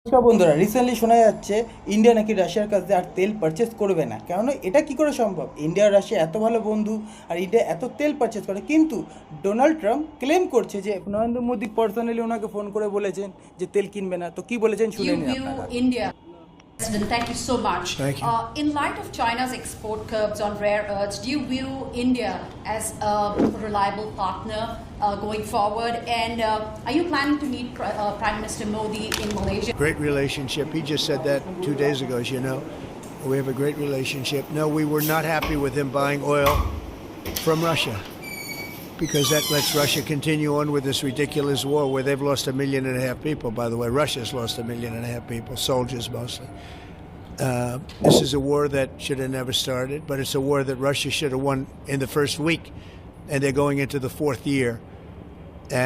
নমস্কার বন্ধুরা, রিসেন্টলি শোনা যাচ্ছে ইন্ডিয়া নাকি রাশিয়ার কাছ দিয়ে আর তেল পারচেস করবে না। কেননা এটা কি করে সম্ভব? ইন্ডিয়া আর রাশিয়া এত ভালো বন্ধু, আর ইন্ডিয়া এত তেল পারচেস করে, কিন্তু ডোনাল্ড ট্রাম্প ক্লেম করছে যে নরেন্দ্র মোদী পার্সোনালি ওনাকে ফোন করে বলেছেন যে তেল কিনবে না। তো কি বলেছেন শুনে You নিন view আপনারা। India. President, thank you so much. Thank you. In light of China's export curbs on rare earths, do you view India as a reliable partner going forward? And are you planning to meet Prime Minister Modi in Malaysia? Great relationship. He just said that 2 days ago, as you know. We have a great relationship. No, we were not happy with him buying oil from Russia because that lets Russia continue on with this ridiculous war where they've lost 1.5 million people, by the way. Russia's lost 1.5 million people, soldiers mostly. This is a war that should have never started, but it's a war that Russia should have won in the first week, and they're going into the 4th year.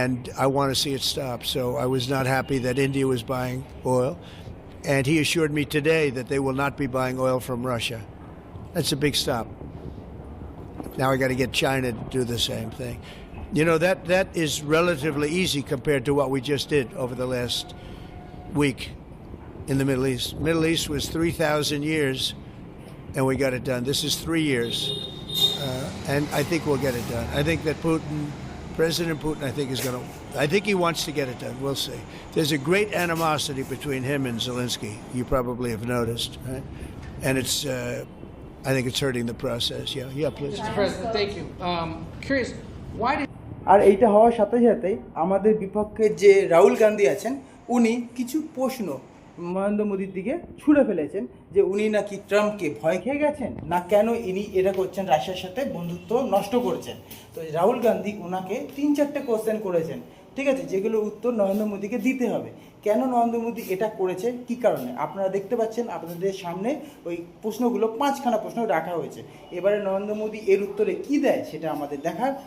And I want to see it stop. So I was not happy that India was buying oil. And he assured me today that they will not be buying oil from Russia. That's a big stop. Now I got to get China to do the same thing. You know, that is relatively easy compared to what we just did over the last week in the Middle East. Middle East was 3,000 years, and we got it done. This is 3 years, and I think we'll get it done. I think that President Putin, I think, is going to. I think he wants to get it done. We'll see. There's a great animosity between him and Zelensky. You probably have noticed, right? And it's. I think it's hurting the process. Yeah, please. Mr. President, thank you. Curious, why did আর এইটা হওয়ার সাথে সাথেই আমাদের বিপক্ষে যে রাহুল গান্ধী আছেন, উনি কিছু প্রশ্ন নরেন্দ্র মোদীর দিকে ছুড়ে ফেলেছেন যে উনি নাকি ট্রাম্পকে ভয় খেয়ে গেছেন, না কেন ইনি এটা করছেন, রাশিয়ার সাথে বন্ধুত্ব নষ্ট করছেন। তো রাহুল গান্ধী ওনাকে 3-4টে কোশ্চেন করেছেন, ঠিক আছে, যেগুলোর উত্তর নরেন্দ্র মোদীকে দিতে হবে। কেন নরেন্দ্র মোদী এটা করেছে, কি কারণে, আপনারা দেখতে পাচ্ছেন আপনাদের সামনে ওই প্রশ্নগুলো 5খানা প্রশ্ন রাখা হয়েছে। এবারে নরেন্দ্র মোদী এর উত্তরে কি দেয় সেটা আমাদের দেখার।